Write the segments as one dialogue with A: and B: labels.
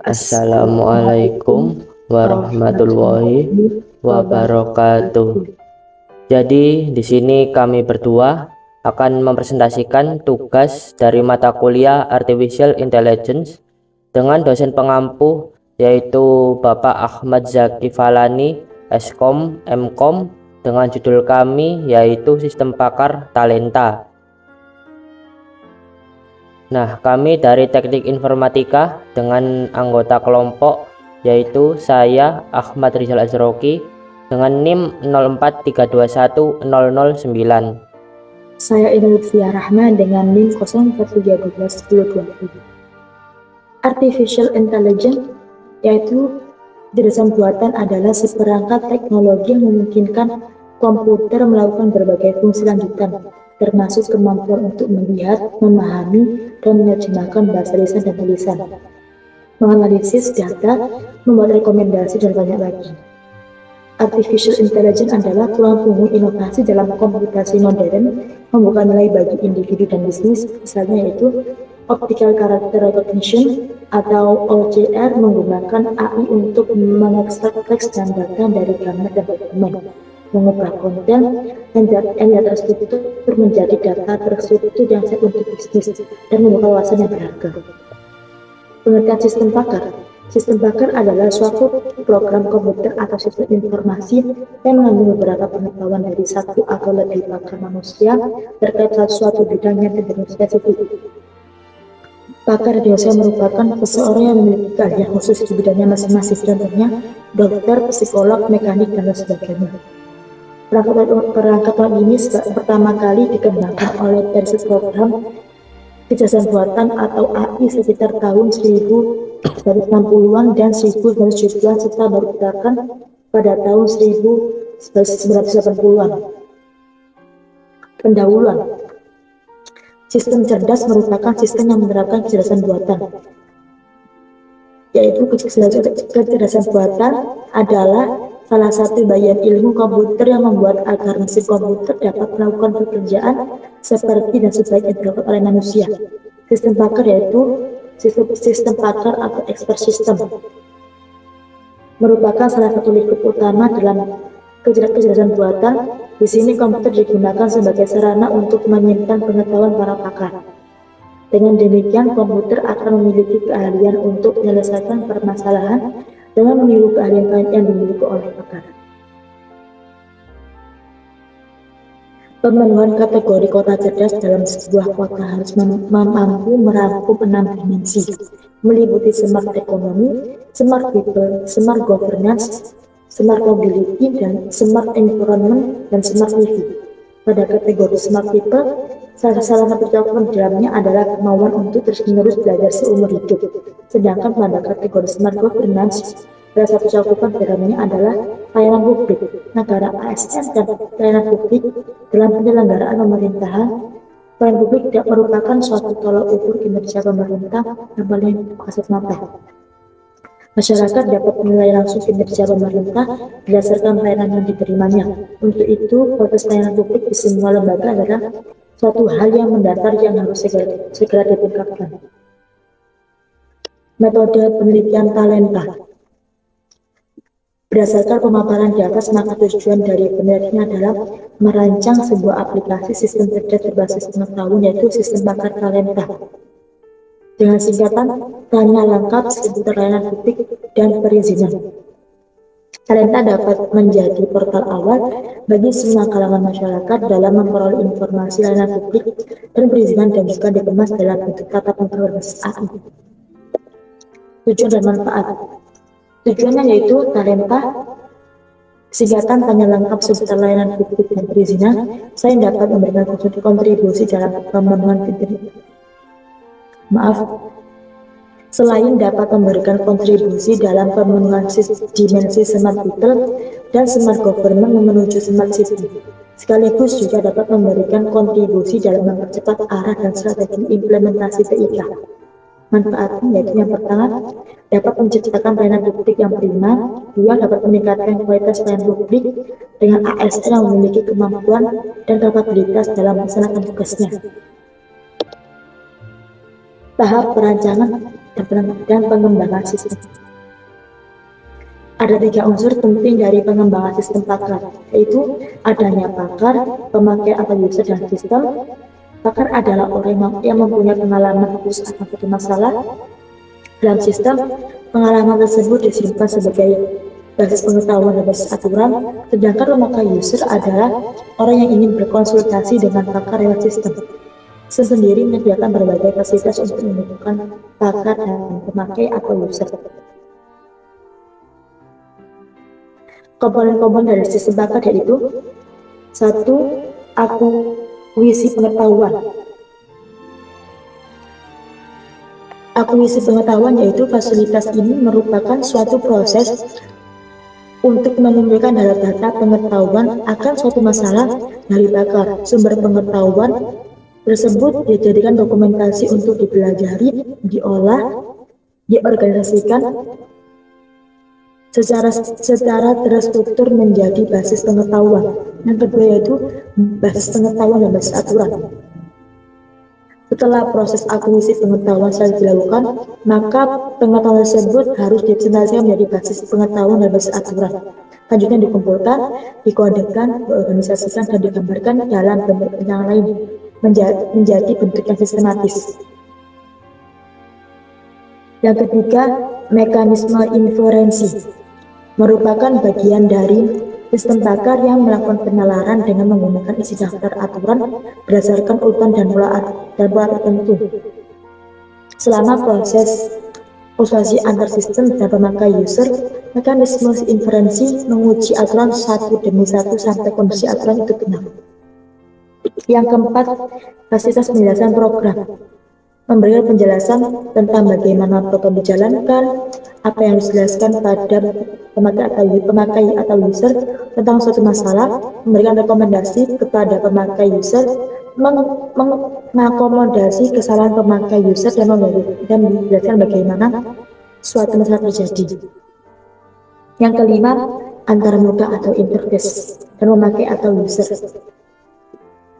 A: Assalamualaikum warahmatullahi wabarakatuh. Jadi di sini kami berdua akan mempresentasikan tugas dari mata kuliah Artificial Intelligence dengan dosen pengampu yaitu Bapak Ahmad Zaki Falani, Eskom, Mkom, dengan judul kami yaitu Sistem Pakar Talenta. Nah, kami dari Teknik Informatika dengan anggota kelompok yaitu saya Ahmad Rizal Azroki dengan NIM 043210009.
B: Saya Ida Lutfia Rahman dengan NIM 043121027. Artificial Intelligence yaitu desain buatan adalah seperangkat teknologi yang memungkinkan komputer melakukan berbagai fungsi lanjutan, termasuk kemampuan untuk melihat, memahami, dan menerjemahkan bahasa lisan dan tulisan, menganalisis data, membuat rekomendasi, dan banyak lagi. Artificial Intelligence adalah tulang punggung inovasi dalam komputasi modern, membuka nilai bagi individu dan bisnis, misalnya yaitu Optical Character Recognition atau OCR menggunakan AI untuk mengekstrak teks dan data dari gambar dan dokumen, mengubah konten dan data terstruktur menjadi data terstruktur yang siap untuk bisnis dan membuka wawasan yang berharga. Pengertian sistem pakar. Sistem pakar adalah suatu program komputer atau sistem informasi yang mengandung beberapa pengetahuan dari satu atau lebih pakar manusia terkait suatu bidang yang tertentu spesifik. Pakar biasanya merupakan seseorang yang memiliki keahlian khusus di bidangnya masing-masing, contohnya dokter, psikolog, mekanik, dan sebagainya. Perangkat ini pertama kali dikembangkan oleh Pearson Program Kecerdasan Buatan atau AI sekitar tahun 1960-an dan 1970-an serta baru diterapkan pada tahun 1980-an. Pendahuluan. Sistem cerdas merupakan sistem yang menerapkan kecerdasan buatan, yaitu kecerdasan buatan adalah salah satu bagian ilmu komputer yang membuat agar mesin komputer dapat melakukan pekerjaan seperti dan sebaik yang dilakukan oleh manusia. Sistem pakar yaitu sistem pakar atau expert system merupakan salah satu lingkup utama dalam kecerdasan buatan. Di sini komputer digunakan sebagai sarana untuk menyimpan pengetahuan para pakar. Dengan demikian, komputer akan memiliki keahlian untuk menyelesaikan permasalahan dengan meniru keahlian yang dimiliki oleh pakar. Pemenuhan kategori kota cerdas dalam sebuah kota harus mampu merangkum 6 dimensi, meliputi smart ekonomi, smart people, smart governance, smart mobility, dan smart environment, dan smart living. Pada kategori smart people, salah satu cakupan dalamnya adalah kemauan untuk terus-menerus belajar seumur hidup. Sedangkan pada kategori smart governance, salah satu cakupan dalamnya adalah pelayanan publik, negara ASN, dan pelayanan publik dalam penyelenggaraan pemerintahan. Pelayanan publik tidak merupakan suatu tolak ukur kinerja pemerintah yang paling kasat mata. Masyarakat dapat menilai langsung kinerja pemerintah berdasarkan pelayanan yang diterimanya. Untuk itu, proses pelayanan publik di semua lembaga adalah suatu hal yang mendasar yang harus segera ditingkatkan. Metode penelitian talenta. Berdasarkan pemaparan di atas, maka tujuan dari penelitian adalah merancang sebuah aplikasi sistem cerdas berbasis pengetahuan, yaitu sistem pakar talenta. Dengan singkatan, tanya lengkap seputar layanan publik dan perizinan. Talenta dapat menjadi portal awal bagi semua kalangan masyarakat dalam memperoleh informasi layanan publik dan perizinan, dan juga dikemas dalam bentuk tatap muka berbasis AI. Tujuan dan manfaat. Tujuannya yaitu talenta, singkatan tanya lengkap seputar layanan publik dan perizinan. Saya dapat memberikan kontribusi dalam pemenuhan Selain dapat memberikan kontribusi dalam pemenuhan dimensi smart people dan smart government menuju smart city, sekaligus juga dapat memberikan kontribusi dalam mempercepat arah dan strategi implementasi TIK. Manfaatnya yaitu yang pertama, dapat menciptakan pelayanan publik yang prima. 2. Dapat meningkatkan kualitas pelayanan publik dengan ASN yang memiliki kemampuan dan kapabilitas dalam melaksanakan tugasnya. Tahap perancangan dan pengembangan sistem. Ada 3 unsur penting dari pengembangan sistem pakar, yaitu adanya pakar, pemakai atau user, dan sistem. Pakar adalah orang yang mempunyai pengalaman khusus akan suatu masalah. Dalam sistem, pengalaman tersebut disimpan sebagai basis pengetahuan dan basis aturan, sedangkan pemakai user adalah orang yang ingin berkonsultasi dengan pakar lewat sistem. Sendiri menyediakan berbagai fasilitas untuk mendukung pakar dan pemakai atau user. Komponen-komponen dari sistem pakar yaitu 1. Akuisisi pengetahuan. Akuisisi pengetahuan yaitu fasilitas ini merupakan suatu proses untuk mengumpulkan data pengetahuan akan suatu masalah dari pakar. Sumber pengetahuan tersebut dijadikan dokumentasi untuk dipelajari, diolah, diorganisasikan secara terstruktur menjadi basis pengetahuan. Yang kedua yaitu basis pengetahuan dan basis aturan. Setelah proses akuisisi pengetahuan selesai dilakukan, maka pengetahuan tersebut harus dipresentasikan menjadi basis pengetahuan dan basis aturan. Selanjutnya dikumpulkan, dikodekan, diorganisasikan, dan digambarkan dalam bentuk yang lain menjadi bentuk yang sistematis. Yang ketiga, mekanisme inferensi merupakan bagian dari sistem pakar yang melakukan penalaran dengan menggunakan isi daftar aturan berdasarkan urutan dan pola tertentu. Selama proses persuasi antar sistem dan pemakai user, mekanisme inferensi menguji aturan satu demi satu sampai kondisi aturan itu benar. Yang keempat, fasilitas penjelasan program. Memberikan penjelasan tentang bagaimana program dijalankan, apa yang harus dijelaskan pada pemakai atau user tentang suatu masalah, memberikan rekomendasi kepada pemakai user, mengakomodasi kesalahan pemakai user, dan menjelaskan bagaimana suatu masalah terjadi. Yang kelima, antarmuka atau interface dan pemakai atau user.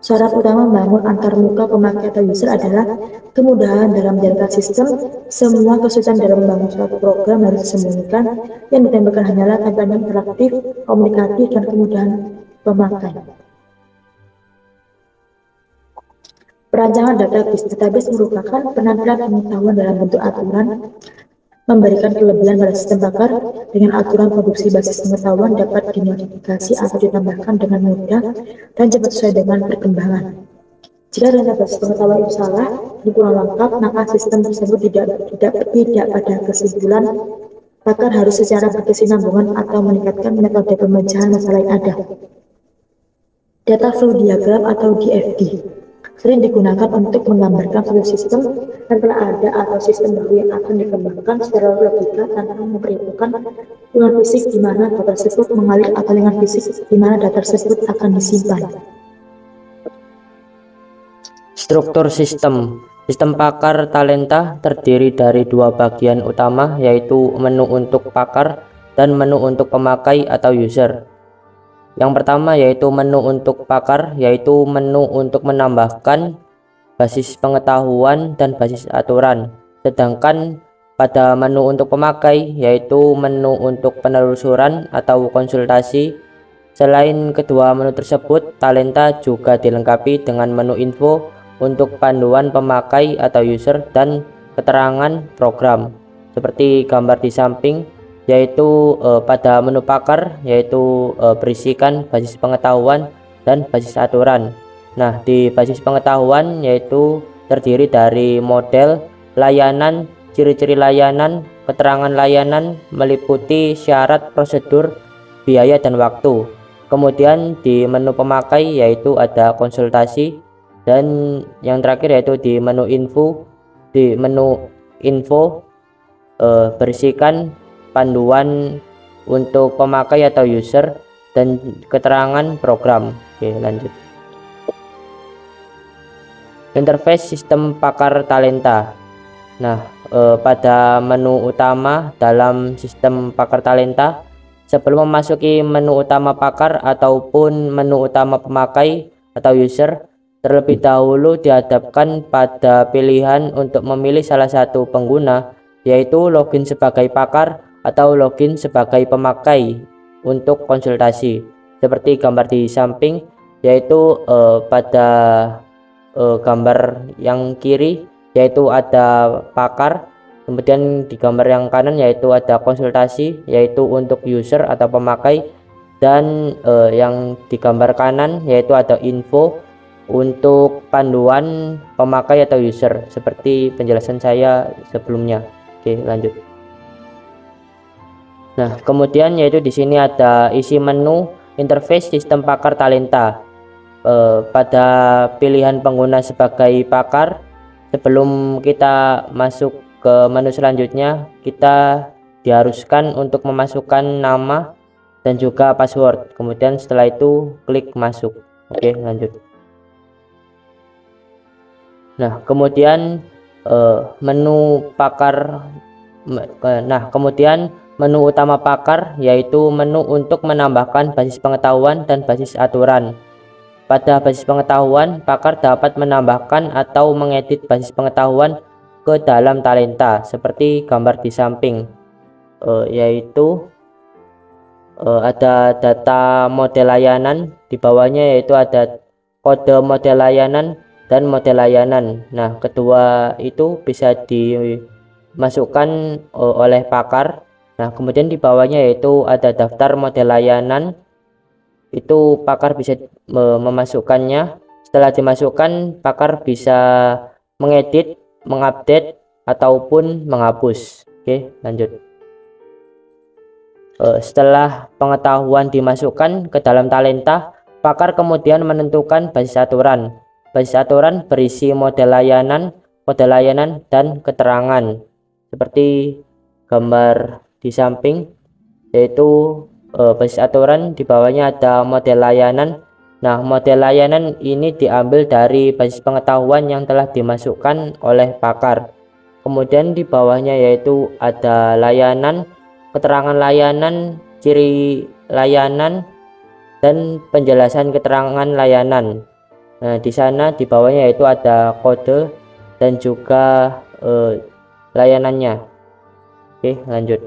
B: Syarat utama membangun antarmuka pemakai atau user adalah kemudahan dalam menjalankan sistem. Semua kesulitan dalam membangun suatu program harus disembunyikan. Yang ditambahkan hanyalah tampilan interaktif, komunikatif, dan kemudahan pemakai. Perancangan database merupakan penampilan pengetahuan dalam bentuk aturan, memberikan kelebihan pada sistem pakar. Dengan aturan produksi basis pengetahuan dapat dimodifikasi atau ditambahkan dengan mudah dan cepat sesuai dengan perkembangan. Jika database pengetahuan itu salah, kurang lengkap, maka sistem tersebut tidak pada kesimpulan. Pakar harus secara berkesinambungan atau meningkatkan metode pemecahan masalah yang ada. Data flow diagram atau DFD sering digunakan untuk menggambarkan suatu sistem yang telah ada atau sistem baru yang akan dikembangkan secara logika tanpa memperhitungkan lingkungan fisik di mana data tersebut mengalir atau lingkungan fisik di mana data tersebut akan disimpan.
A: Struktur sistem. Sistem pakar talenta terdiri dari 2 bagian utama, yaitu menu untuk pakar dan menu untuk pemakai atau user. Yang pertama yaitu menu untuk pakar, yaitu menu untuk menambahkan basis pengetahuan dan basis aturan. Sedangkan pada menu untuk pemakai yaitu menu untuk penelusuran atau konsultasi. Selain kedua menu tersebut, talenta juga dilengkapi dengan menu info untuk panduan pemakai atau user dan keterangan program seperti gambar di samping, yaitu pada menu pakar yaitu berisikan basis pengetahuan dan basis aturan. Nah, di basis pengetahuan yaitu terdiri dari model layanan, ciri-ciri layanan, keterangan layanan, meliputi syarat, prosedur, biaya, dan waktu. Kemudian di menu pemakai yaitu ada konsultasi, dan yang terakhir yaitu di menu info. Di menu info berisikan panduan untuk pemakai atau user dan keterangan program. Oke, lanjut. Interface sistem pakar talenta. Nah, pada menu utama dalam sistem pakar talenta, sebelum memasuki menu utama pakar ataupun menu utama pemakai atau user, terlebih dahulu dihadapkan pada pilihan untuk memilih salah satu pengguna, yaitu login sebagai pakar atau login sebagai pemakai untuk konsultasi. Seperti gambar di samping, yaitu pada gambar yang kiri yaitu ada pakar, kemudian di gambar yang kanan yaitu ada konsultasi yaitu untuk user atau pemakai, dan yang di gambar kanan yaitu ada info untuk panduan pemakai atau user seperti penjelasan saya sebelumnya. Oke, lanjut. Nah, kemudian yaitu di sini ada isi menu interface sistem pakar talenta. Pada pilihan pengguna sebagai pakar, sebelum kita masuk ke menu selanjutnya, kita diharuskan untuk memasukkan nama dan juga password. Kemudian setelah itu klik masuk. Oke, lanjut. Nah, kemudian menu pakar. Nah, kemudian menu utama pakar yaitu menu untuk menambahkan basis pengetahuan dan basis aturan. Pada basis pengetahuan, pakar dapat menambahkan atau mengedit basis pengetahuan ke dalam talenta seperti gambar di samping, yaitu ada data model layanan, di bawahnya yaitu ada kode model layanan dan model layanan. Nah, kedua itu bisa dimasukkan oleh pakar. Nah, kemudian di bawahnya yaitu ada daftar model layanan, itu pakar bisa memasukkannya. Setelah dimasukkan, pakar bisa mengedit, mengupdate ataupun menghapus. Oke, lanjut. Setelah pengetahuan dimasukkan ke dalam talenta, pakar kemudian menentukan basis aturan. Basis aturan berisi model layanan, dan keterangan seperti gambar di samping, yaitu basis aturan di bawahnya ada model layanan. Nah, model layanan ini diambil dari basis pengetahuan yang telah dimasukkan oleh pakar. Kemudian di bawahnya yaitu ada layanan, keterangan layanan, ciri layanan, dan penjelasan keterangan layanan. Nah, di sana di bawahnya yaitu ada kode dan juga layanannya. Oke, lanjut.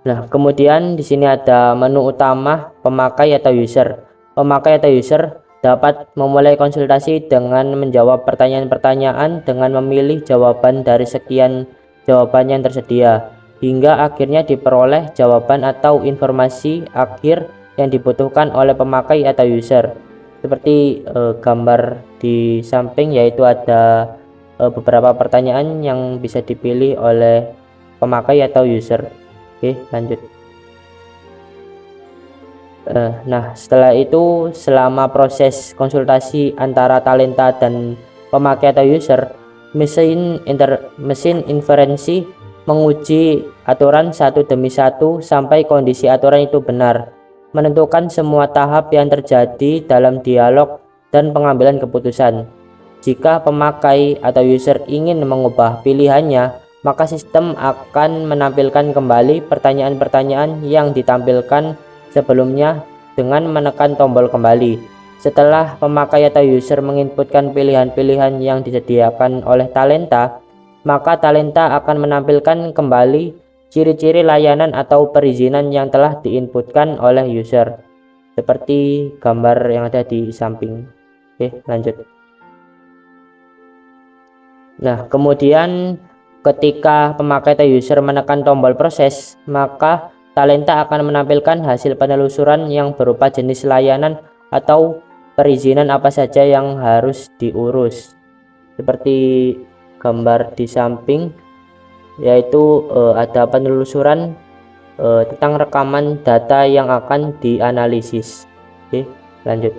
A: Nah, kemudian di sini ada menu utama pemakai atau user. Pemakai atau user dapat memulai konsultasi dengan menjawab pertanyaan-pertanyaan dengan memilih jawaban dari sekian jawaban yang tersedia, hingga akhirnya diperoleh jawaban atau informasi akhir yang dibutuhkan oleh pemakai atau user. Seperti gambar di samping, yaitu ada beberapa pertanyaan yang bisa dipilih oleh pemakai atau user. Oke, lanjut. Nah, setelah itu selama proses konsultasi antara talenta dan pemakai atau user, mesin inferensi menguji aturan satu demi satu sampai kondisi aturan itu benar, menentukan semua tahap yang terjadi dalam dialog dan pengambilan keputusan. Jika pemakai atau user ingin mengubah pilihannya, maka sistem akan menampilkan kembali pertanyaan-pertanyaan yang ditampilkan sebelumnya dengan menekan tombol kembali. Setelah pemakai atau user menginputkan pilihan-pilihan yang disediakan oleh talenta, maka talenta akan menampilkan kembali ciri-ciri layanan atau perizinan yang telah diinputkan oleh user, seperti gambar yang ada di samping. Oke, lanjut. Nah, kemudian ketika pemakai atau user menekan tombol proses, maka talenta akan menampilkan hasil penelusuran yang berupa jenis layanan atau perizinan apa saja yang harus diurus, seperti gambar di samping, yaitu ada penelusuran tentang rekaman data yang akan dianalisis. Oke, lanjut.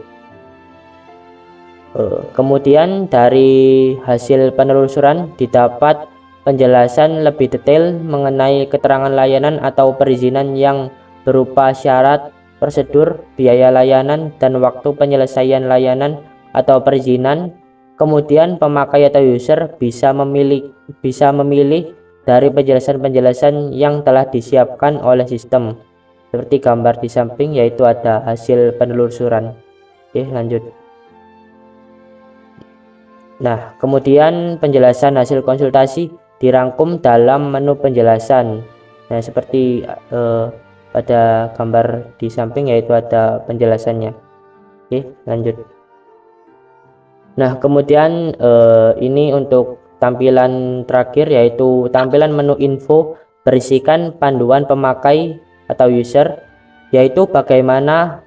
A: Kemudian dari hasil penelusuran didapat penjelasan lebih detail mengenai keterangan layanan atau perizinan yang berupa syarat, prosedur, biaya layanan, dan waktu penyelesaian layanan atau perizinan. Kemudian pemakai atau user bisa memilih dari penjelasan-penjelasan yang telah disiapkan oleh sistem, seperti gambar di samping, yaitu ada hasil penelusuran. Oke, lanjut. Nah, kemudian penjelasan hasil konsultasi dirangkum dalam menu penjelasan. Nah, seperti pada gambar di samping, yaitu ada penjelasannya. Oke, lanjut. Nah, kemudian ini untuk tampilan terakhir, yaitu tampilan menu info berisikan panduan pemakai atau user, yaitu bagaimana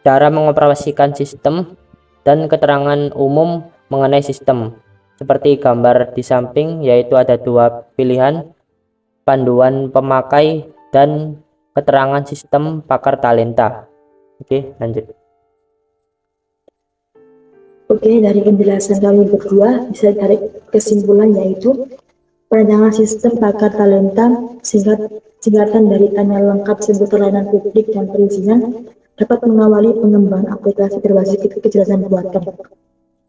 A: cara mengoperasikan sistem dan keterangan umum mengenai sistem. Seperti gambar di samping, yaitu ada dua pilihan, panduan pemakai dan keterangan sistem pakar talenta. Oke, lanjut.
B: Oke, dari penjelasan kami berdua bisa tarik kesimpulan, yaitu perancangan sistem pakar talenta, singkatan dari tanya lengkap seputar layanan publik dan perizinan, dapat mengawali pengembangan aplikasi berbasis kejelasan buatan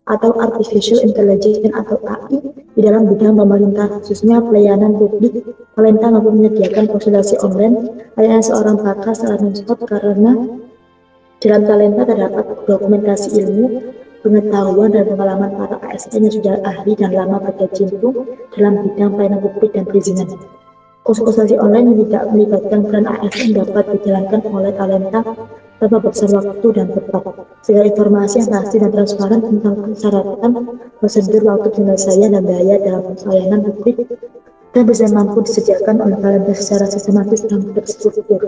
B: atau Artificial Intelligence atau AI di dalam bidang pemerintah, khususnya pelayanan publik, talenta mampu menyediakan konsultasi online, layanan seorang pakar secara non-stop karena dalam talenta terdapat dokumentasi ilmu, pengetahuan dan pengalaman para ASN yang sudah ahli dan lama berkecimpung dalam bidang pelayanan publik dan perizinan. Konsultasi online yang tidak melibatkan peran ASN dapat dijalankan oleh talenta tanpa besar waktu dan tepat. Segala informasi yang pasti dan transparan tentang persyaratan, prosedur, waktu penyelesaian dan biaya dalam pelayanan publik dan bisa mampu disediakan oleh talenta secara sistematis dan terstruktur.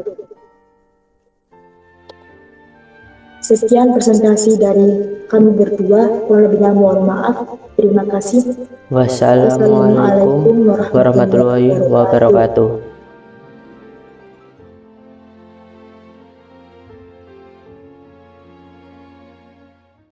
B: Sekian presentasi dari kami berdua, kurang lebihnya mohon maaf. Terima kasih.
A: Wassalamualaikum warahmatullahi wabarakatuh.